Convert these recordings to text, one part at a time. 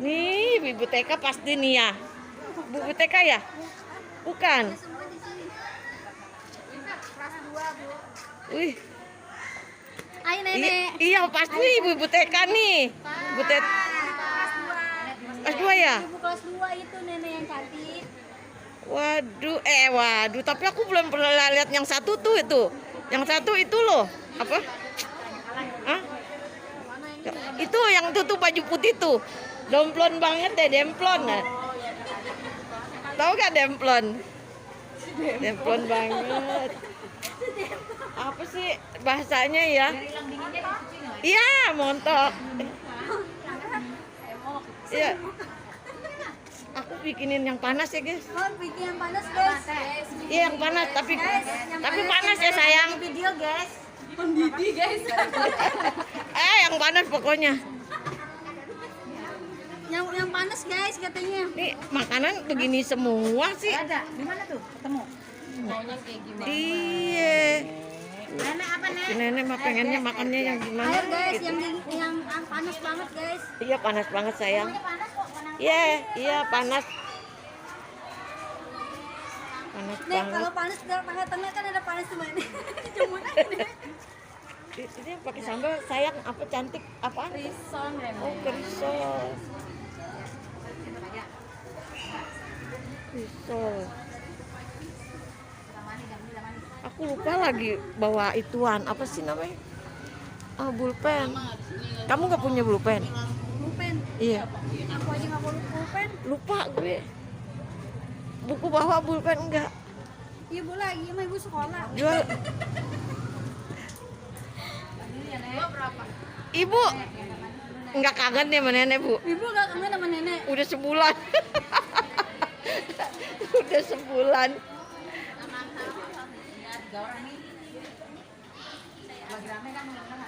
Nih, Ibu TK pasti nih ya. Bu TK ya? Bukan. Wih. Ayo nenek. Iya, pasti Ibu TK nih. Ibu TK. Kelas 2 ya? Ibu kelas 2 itu nenek yang cantik. Waduh, tapi aku belum pernah lihat yang satu tuh itu. Yang satu itu loh, apa? Hah? Itu yang tutup baju putih tuh. Demplon banget deh, demplon. Tahu gak demplon? Demplon banget. Apa sih bahasanya ya? Iya, montok. Iya. Aku bikinin yang panas ya, guys. Oh, bikin yang panas, guys. Iya, yang panas, tapi panas ya, sayang. Video, guys. Mendidih guys. Yang panas pokoknya. Yang panas, guys, katanya. Nih, makanan begini semua sih. Ada di mana tuh ketemu? Maunya kayak gimana? Iya. Nenek apa nek? Si nenek mah pengennya makannya yang gimana Ayo, guys, gitu. yang panas banget, guys. Iya, panas banget, sayang. Panas kok, panas. Iya, panas. Panas Nek, banget. kalau panas tengah-tengah kan ada panas cuma ini. Cuma Ini yang pakai sambal, sayang, apa cantik, apa? Rison Oh, risol. Risol. Aku lupa lagi bawa ituan, apa sih namanya? Bulpen. Kamu nggak punya bulpen? pulpen. Iya. Aku aja nggak bawa pulpen. Lupa gue. Buku bawa bulpen enggak? Ibu lagi sama ibu sekolah. Jual. Ibu enggak kangen ya sama nenek, Bu? Ibu gak kangen sama nenek. Udah sebulan. Udah sebulan.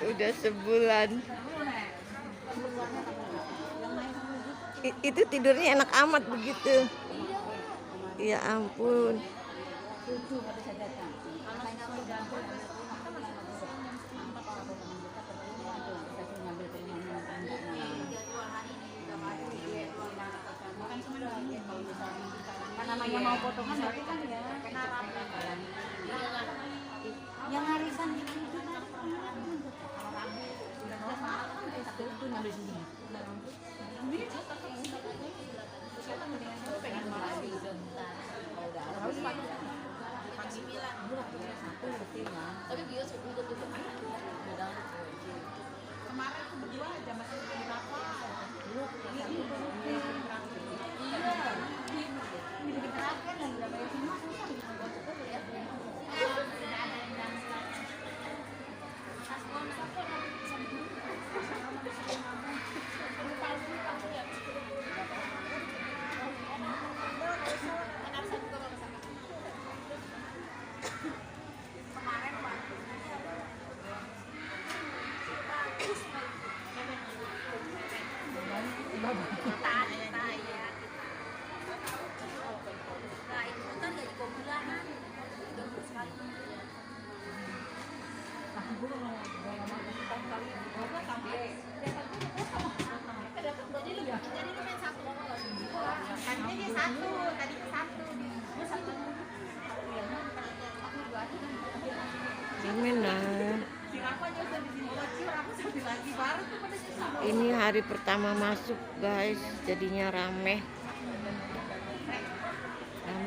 Udah sebulan. Itu tidurnya enak amat begitu. Ya ampun. namanya mau potongan berarti kan ya yang harisan gitu satu itu ngambil sendiri tapi dia sudah tutup kemarin tuh berdua aja masih di apa Gimana? Ini hari pertama masuk, guys, jadinya rame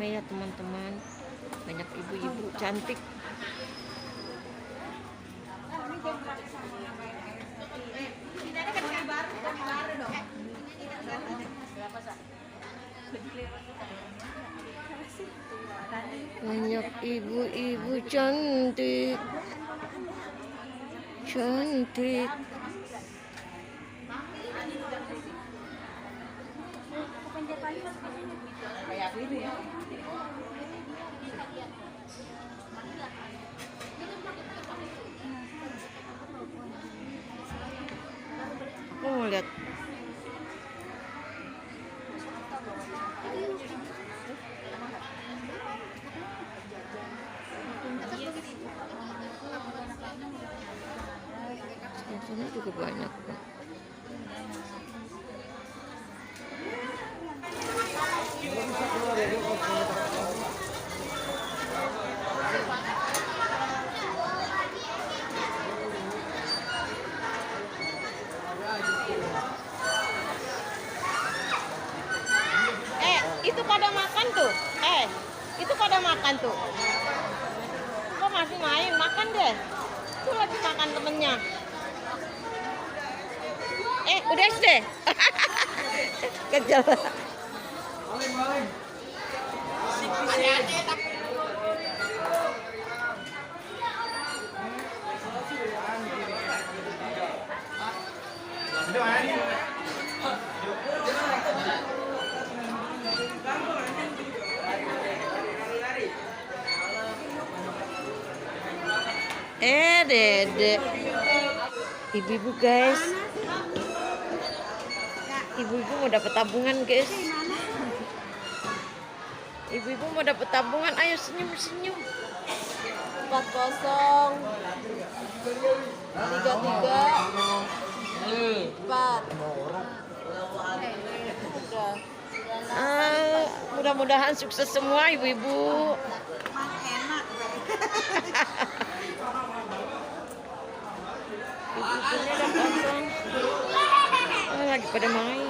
ya teman-teman, banyak ibu-ibu cantik. Banyak ibu-ibu cantik. Aku mau lihat. Di sana juga banyak, Pak. tuh. Itu pada makan tuh. Kok masih main? Makan deh. Tuh lagi makan temennya. Udah SD. Kejel. Dede. Ibu-ibu guys. Ibu-ibu mau dapat tabungan guys. Ibu-ibu mau dapat tabungan. Ayo senyum-senyum. 40 33 4. Mudah-mudahan sukses semua ibu-ibu. Ibu-ibunya udah kosong. Lagi pada main.